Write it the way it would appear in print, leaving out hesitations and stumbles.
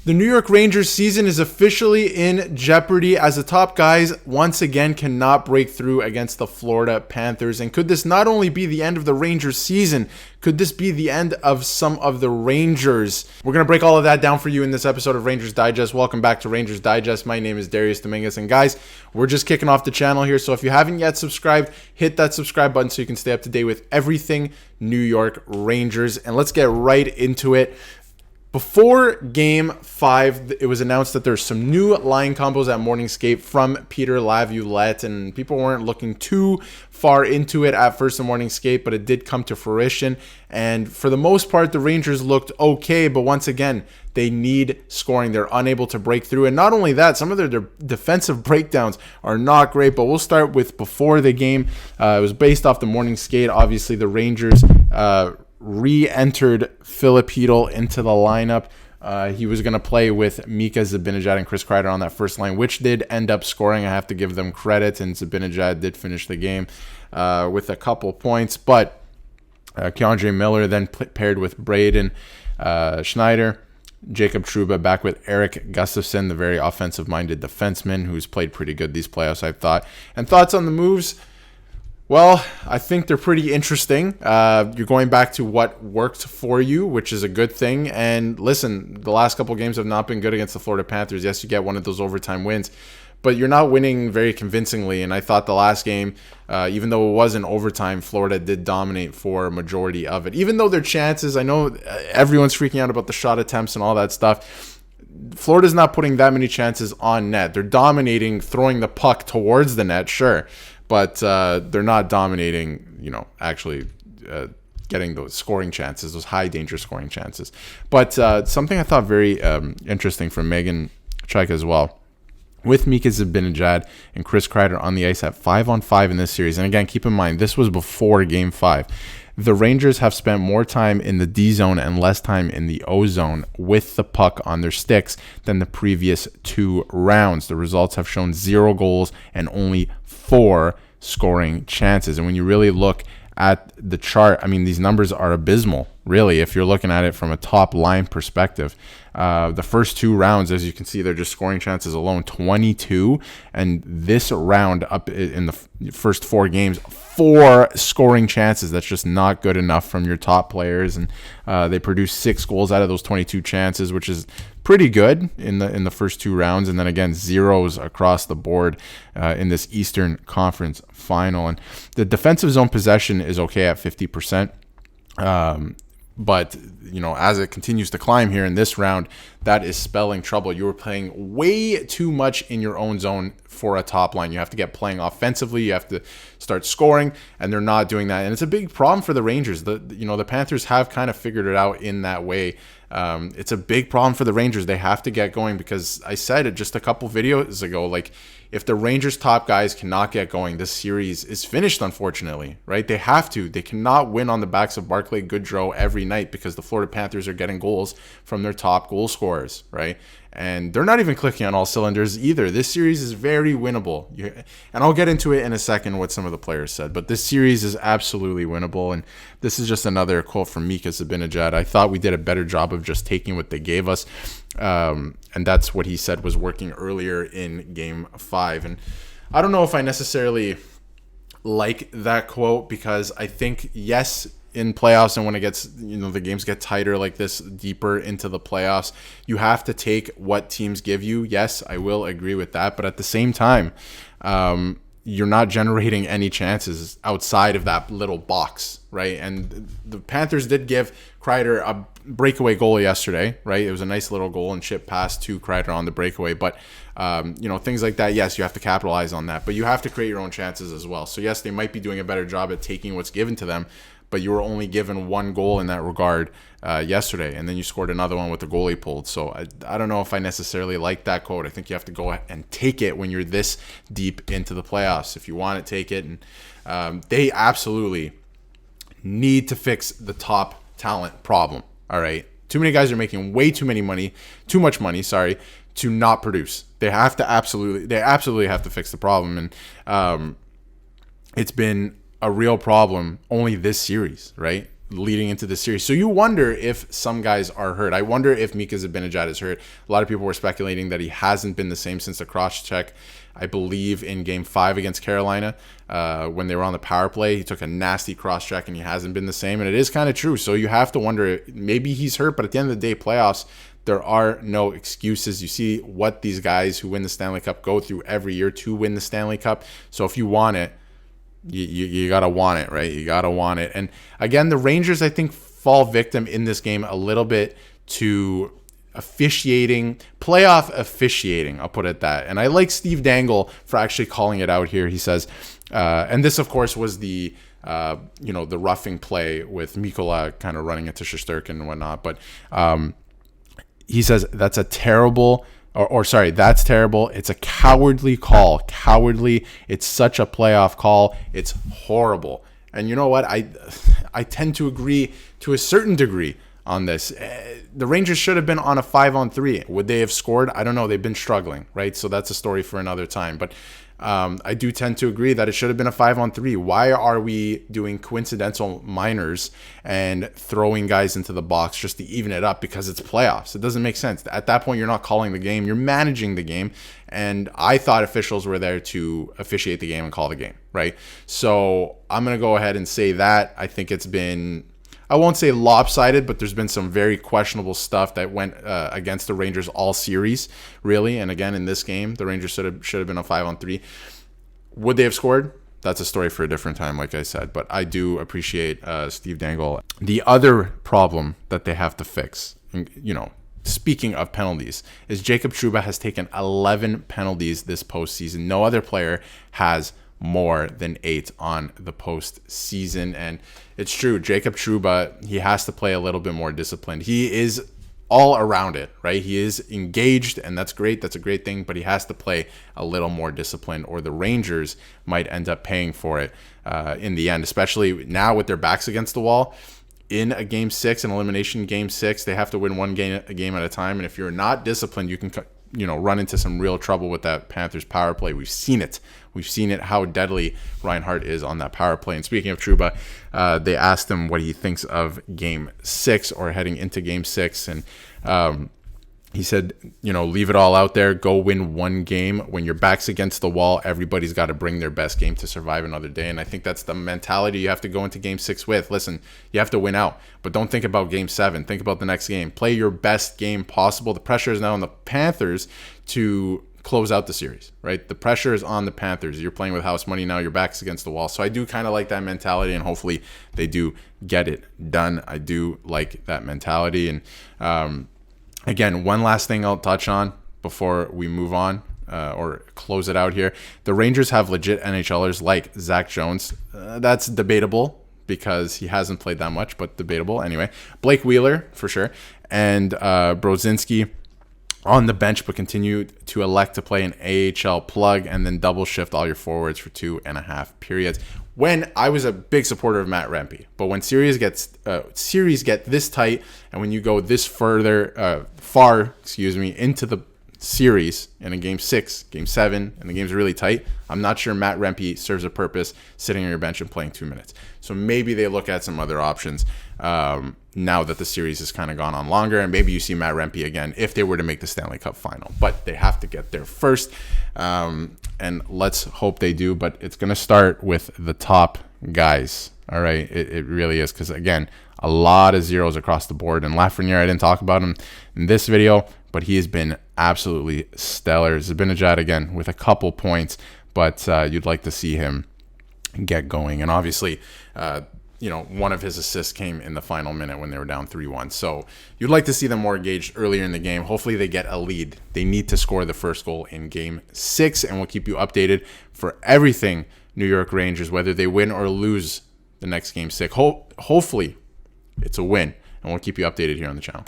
The New York Rangers season is officially in jeopardy as the top guys once again cannot break through against the Florida Panthers. And could this not only be the end of the Rangers season, could this be the end of some of the Rangers? We're going to break all of that down for you in this episode of Rangers Digest. Welcome back to Rangers Digest. My name is Darius Domingues. And guys, we're just kicking off the channel here. So if you haven't yet subscribed, hit that subscribe button so you can stay up to date with everything New York Rangers. And let's get right into it. Before Game 5, it was announced that there's some new line combos at Morningscape from Peter Laviolette, and people weren't looking too far into it at first in Morningscape, but it did come to fruition. And for the most part, the Rangers looked okay, but once again, they need scoring. They're unable to break through. And not only that, some of their defensive breakdowns are not great, but we'll start with before the game. It was based off the morning skate. Obviously, the Rangers re-entered Filipino into the lineup. He was going to play with Mika Zibanejad and Chris Kreider on that first line, which did end up scoring. I have to give them credit, and Zibanejad did finish the game with a couple points. But Keandre Miller then paired with Braden Schneider. Jacob Trouba back with Eric Gustafsson, the very offensive-minded defenseman who's played pretty good these playoffs, I thought. And thoughts on the moves? Well, I think they're pretty interesting. You're going back to what worked for you, which is a good thing. And listen, the last couple games have not been good against the Florida Panthers. Yes, you get one of those overtime wins, but you're not winning very convincingly. And I thought the last game, even though it wasn't overtime, Florida did dominate for a majority of it. Even though their chances, I know everyone's freaking out about the shot attempts and all that stuff. Florida's not putting that many chances on net. They're dominating, throwing the puck towards the net, sure. But they're not dominating, actually getting those scoring chances, those high danger scoring chances. But something I thought very interesting from Megan Chaika as well. With Mika Zibanejad and Chris Kreider on the ice at 5-on-5 in this series. And again, keep in mind, this was before Game 5. The Rangers have spent more time in the D zone and less time in the O zone with the puck on their sticks than the previous 2 rounds. The results have shown 0 goals and only 4 scoring chances. And when you really look at the chart, I mean, these numbers are abysmal, really, if you're looking at it from a top line perspective. The first 2 rounds, as you can see, they're just scoring chances alone, 22. And this round, up in the first 4 games, 4 scoring chances. That's just not good enough from your top players. And they produced 6 goals out of those 22 chances, which is pretty good in the first 2 rounds. And then again, zeros across the board in this Eastern Conference final. And the defensive zone possession is okay at 50%. But, as it continues to climb here in this round, that is spelling trouble. You were playing way too much in your own zone for a top line. You have to get playing offensively. You have to start scoring, and they're not doing that. And it's a big problem for the Rangers. The Panthers have kind of figured it out in that way. It's a big problem for the Rangers. They have to get going because I said it just a couple videos ago, like, if the Rangers' top guys cannot get going, this series is finished, unfortunately, right? They have to. They cannot win on the backs of Barclay Goodrow every night because the Florida Panthers are getting goals from their top goal scorers, right? And they're not even clicking on all cylinders either. This series is very winnable. And I'll get into it in a second what some of the players said. But this series is absolutely winnable. And this is just another quote from Mika Zibanejad. I thought we did a better job of just taking what they gave us. And that's what he said was working earlier in Game 5. And I don't know if I necessarily like that quote because I think, yes, in playoffs and when it gets, the games get tighter like this, deeper into the playoffs, you have to take what teams give you. Yes, I will agree with that. But at the same time, you're not generating any chances outside of that little box, right? And the Panthers did give Kreider a breakaway goal yesterday, right? It was a nice little goal and chip pass to Kreider on the breakaway. But, things like that, yes, you have to capitalize on that. But you have to create your own chances as well. So, yes, they might be doing a better job at taking what's given to them, but you were only given 1 goal in that regard yesterday, and then you scored another one with the goalie pulled. So I don't know if I necessarily like that quote. I think you have to go and take it when you're this deep into the playoffs. If you want it, take it. And they absolutely need to fix the top talent problem, all right? Too many guys are making way too much money, to not produce. They absolutely have to fix the problem. And it's been a real problem only this series, right? leading into the series. So you wonder if some guys are hurt. I wonder if Mika Zibanejad is hurt. A lot of people were speculating that he hasn't been the same since the cross-check, I believe, in Game 5 against Carolina. When they were on the power play, he took a nasty cross-check, and he hasn't been the same. And it is kind of true. So you have to wonder, maybe he's hurt, but at the end of the day, playoffs, there are no excuses. You see what these guys who win the Stanley Cup go through every year to win the Stanley Cup. So if you want it, you got to want it, right? You got to want it. And again, the Rangers, I think, fall victim in this game a little bit to officiating, playoff officiating, I'll put it that. And I like Steve Dangle for actually calling it out here. He says, and this, of course, was the the roughing play with Mikola kind of running into Shesterkin and whatnot. But he says that's a terrible, that's terrible. It's a cowardly call. Cowardly. It's such a playoff call. It's horrible. And you know what? I tend to agree to a certain degree on this. The Rangers should have been on a 5-on-3. Would they have scored? I don't know. They've been struggling, right? So that's a story for another time. But I do tend to agree that it should have been a 5-on-3. Why are we doing coincidental minors and throwing guys into the box just to even it up because it's playoffs? It doesn't make sense. At that point, you're not calling the game. You're managing the game. And I thought officials were there to officiate the game and call the game, right? So I'm going to go ahead and say that. I think it's been, I won't say lopsided, but there's been some very questionable stuff that went against the Rangers all series, really. And again, in this game, the Rangers should have been a 5-on-3. Would they have scored? That's a story for a different time, like I said. But I do appreciate Steve Dangle. The other problem that they have to fix, speaking of penalties, is Jacob Trouba has taken 11 penalties this postseason. No other player has more than 8 on the postseason. And it's true, Jacob Trouba, he has to play a little bit more disciplined. He is all around it, right? He is engaged, and that's great. That's a great thing, but he has to play a little more disciplined, or the Rangers might end up paying for it in the end, especially now with their backs against the wall. In a Game 6, an elimination Game 6, they have to win one game at a time. And if you're not disciplined, you can run into some real trouble with that Panthers power play. We've seen it. We've seen it, how deadly Reinhart is on that power play. And speaking of Trouba, they asked him what he thinks of Game 6 or heading into Game 6. And he said, leave it all out there. Go win one game. When your back's against the wall, everybody's got to bring their best game to survive another day. And I think that's the mentality you have to go into Game 6 with. Listen, you have to win out, but don't think about Game 7. Think about the next game. Play your best game possible. The pressure is now on the Panthers to close out the series, right? The pressure is on the Panthers. You're playing with house money now. Your back's against the wall. So I do kind of like that mentality, and hopefully they do get it done. I do like that mentality. And again, one last thing I'll touch on before we move on or close it out here. The Rangers have legit NHLers like Zach Jones. That's debatable because he hasn't played that much, but debatable anyway. Blake Wheeler, for sure. And Brodzinski on the bench, but continue to elect to play an AHL plug and then double shift all your forwards for 2.5 periods. When I was a big supporter of Matt Rempe, but when series get this tight, and when you go this far, into the series in a Game 6, Game 7, and the game's really tight, I'm not sure Matt Rempe serves a purpose sitting on your bench and playing 2 minutes. So maybe they look at some other options now that the series has kind of gone on longer, and maybe you see Matt Rempe again if they were to make the Stanley Cup final. But they have to get there first, and let's hope they do. But it's going to start with the top guys. All right, it really is, because, again, a lot of zeros across the board. And Lafreniere, I didn't talk about him in this video, but he has been absolutely stellar. Zibanejad, again, with a couple points, but you'd like to see him get going. And obviously, one of his assists came in the final minute when they were down 3-1. So you'd like to see them more engaged earlier in the game. Hopefully they get a lead. They need to score the first goal in Game 6, and we'll keep you updated for everything New York Rangers, whether they win or lose the next Game 6. Hopefully it's a win, and we'll keep you updated here on the channel.